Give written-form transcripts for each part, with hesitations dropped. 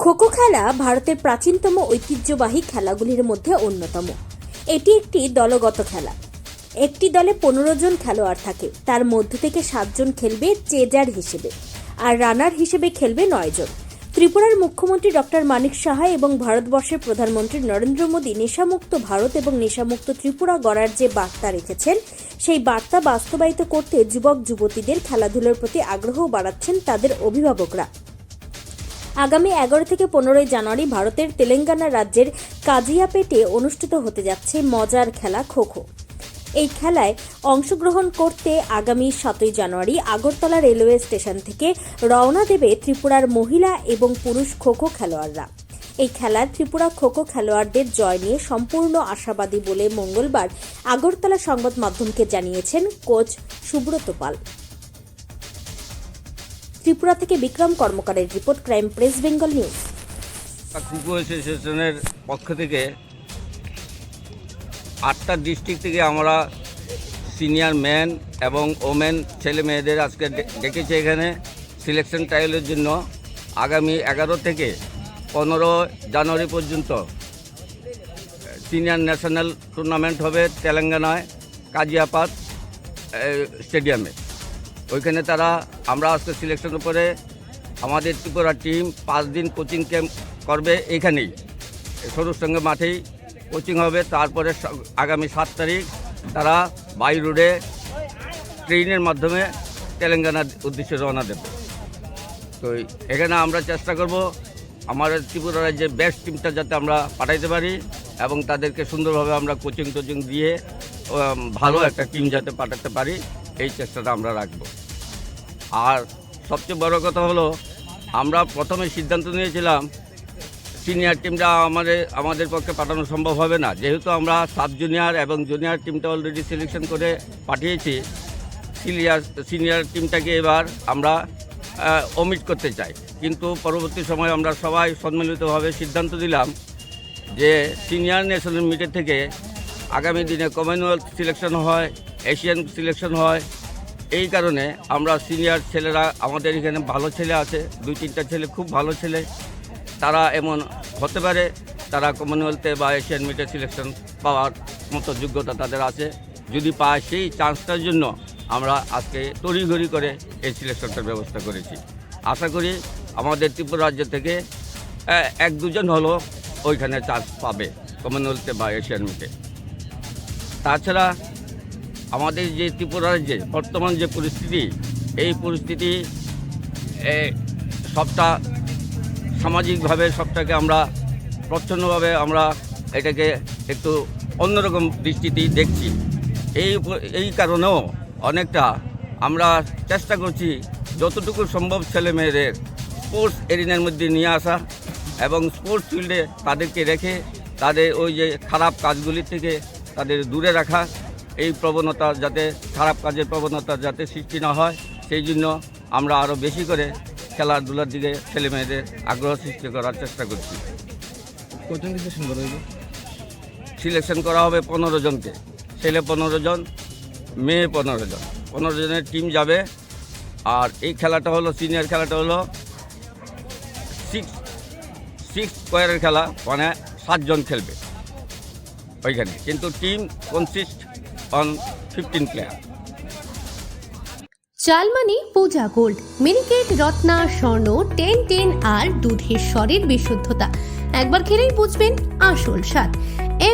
খো-খো খেলা ভারতের প্রাচীনতম ঐতিহ্যবাহী খেলাগুলির মধ্যে অন্যতম। এটি একটি দলগত খেলা। একটি দলে 15 জন খেলোয়াড় থাকে, তার মধ্য থেকে 7 জন খেলবে চেজার হিসেবে আর রানার হিসেবে খেলবে 9 জন। ত্রিপুরার মুখ্যমন্ত্রী ডক্টর মানিক সাহা এবং ভারতবর্ষের প্রধানমন্ত্রী নরেন্দ্র মোদী নেশামুক্ত ভারত এবং নেশামুক্ত ত্রিপুরা গড়ার যে বার্তা রেখেছেন, সেই বার্তা বাস্তবায়িত করতে যুবক যুবতীদের খেলাধুলার প্রতি আগ্রহ বাড়াচ্ছেন তাদের অভিভাবকরা। আগামী 11 থেকে 15 জানুয়ারি ভারতের তেলেঙ্গানা রাজ্যের কাজিয়াপেটে অনুষ্ঠিত হতে যাচ্ছে মজার খেলা খো-খো। এই খেলায় অংশগ্রহণ করতে আগামী 7 জানুয়ারি আগরতলা রেলওয়ে স্টেশন থেকে রওনা দেবে ত্রিপুরার মহিলা এবং পুরুষ খো-খো খেলোয়াড়রা। এই খেলায় ত্রিপুরা খো-খো খেলোয়াড়দের জয় নিয়ে সম্পূর্ণ আশাবাদী বলে মঙ্গলবার আগরতলা সংবাদ মাধ্যমকে জানিয়েছেন কোচ সুব্রত পাল। ত্রিপুরা থেকে বিক্রম কর্মকারের report, crime press Bengal news. Kho kho অ্যাসোসিয়েশনের পক্ষ থেকে 8টা ডিস্ট্রিক্ট থেকে আমরা সিনিয়র ম্যান এবং ওমেন ছেলে মেয়েদের আজকে ডেকেছে এখানে সিলেকশন ট্রায়ালের জন্য। আগামী 11 থেকে 15 জানুয়ারি পর্যন্ত সিনিয়র ন্যাশনাল টুর্নামেন্ট হবে তেলেঙ্গানায় কাজিয়াপাত স্টেডিয়ামে। ওইখানে আমরা আজকে সিলেকশন উপরে আমাদের ত্রিপুরা টিম 5 দিন কোচিং ক্যাম্প করবে এখানেই সরুসঙ্গে মাঠেই কোচিং হবে। তারপরে আগামী 7 তারিখ তারা বাই রোডে ট্রেনের মাধ্যমে তেলেঙ্গানার উদ্দেশ্যে রওনা দেবে। তো এখানে আমরা চেষ্টা করব আমাদের ত্রিপুরা রাজ্যের বেস্ট টিমটা যাতে আমরা পাঠাইতে পারি এবং তাদেরকে সুন্দরভাবে আমরা কোচিং দিয়ে ভালো একটা টিম যাতে পাঠাতে পারি, এই চেষ্টাটা আমরা রাখব। আর সবচেয়ে বড় কথা হলো, আমরা প্রথমে সিদ্ধান্ত নিয়েছিলাম সিনিয়র টিমটা আমাদের পক্ষে পাঠানো সম্ভব হবে না, যেহেতু আমরা সাব জুনিয়র এবং জুনিয়র টিমটা অলরেডি সিলেকশন করে পাঠিয়েছি। সিনিয়র টিমটাকে এবার আমরা ওমিট করতে চাই, কিন্তু পরবর্তী সময় আমরা সবাই সম্মিলিতভাবে সিদ্ধান্ত দিলাম যে সিনিয়র ন্যাশনাল মিটের থেকে আগামী দিনে কমনওয়েলথ সিলেকশন হয়, এশিয়ান সিলেকশন হয়। এই কারণে আমরা সিনিয়র ছেলেরা, আমাদের এখানে ভালো ছেলে আছে, 2-3টা ছেলে খুব ভালো ছেলে, তারা এমন হতে পারে তারা কমনওয়েলথে বা এশিয়ান মিটে সিলেকশন পাওয়ার মতো যোগ্যতা তাদের আছে। যদি পায় সেই চান্সটার জন্য আমরা আজকে তড়িঘড়ি করে এই সিলেকশনটার ব্যবস্থা করেছি। আশা করি আমাদের ত্রিপুরা রাজ্য থেকে 1-2 জন হলো ওইখানে চান্স পাবে কমনওয়েলথে বা এশিয়ান মিটে। তাছাড়া আমাদের যে ত্রিপুরা রাজ্যে বর্তমান যে পরিস্থিতি, এই পরিস্থিতি সবটা সামাজিকভাবে সবটাকে আমরা প্রচ্ছন্নভাবে আমরা এটাকে একটু অন্যরকম দৃষ্টিতেই দেখছি। এই কারণেও অনেকটা আমরা চেষ্টা করছি যতটুকু সম্ভব ছেলে মেয়েদের স্পোর্টস এরিনার মধ্যে নিয়ে আসা এবং স্পোর্টস ফিল্ডে তাদেরকে রেখে তাদের ওই যে খারাপ কাজগুলির থেকে তাদের দূরে রাখা, এই প্রবণতা যাতে খারাপ কাজের প্রবণতা যাতে সৃষ্টি না হয়, সেই জন্য আমরা আরও বেশি করে খেলাধুলার দিকে ছেলে মেয়েদের আগ্রহ সৃষ্টি করার চেষ্টা করছি। কতজন সিলেকশন করা হবে? সিলেকশন করা হবে 15 জনকে, ছেলে 15 জন, মেয়ে 15 জন, 15 জনের টিম যাবে। আর এই খেলাটা হলো সিনিয়র খেলাটা হলো 6 স্কোয়ারের খেলা, মানে 7 জন খেলবে ওইখানে, কিন্তু টিম কনসিস্ট অন 15 প্লেয়ার। চালমানি পূজা গোল্ড, মিনিকেট, রত্না, স্বর্ণ 10-10 আর দুধের স্বরের বিশুদ্ধতা একবার খেলেই বুঝবেন আসল স্বাদ।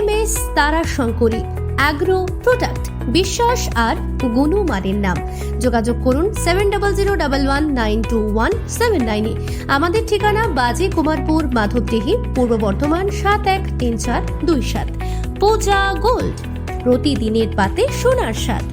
MS তারা শঙ্করী অ্যাগ্রো প্রোডাক্ট, বিশ্বাস আর গুণমানের নাম। যোগাযোগ করুন 7001192179 আমাদের ঠিকানা বাজে কুমারপুর, মাধবদেহি, পূর্ব বর্ধমান 713427। পূজা গোল্ড, প্রতিদিনের পাতে সোনার স্বাদ।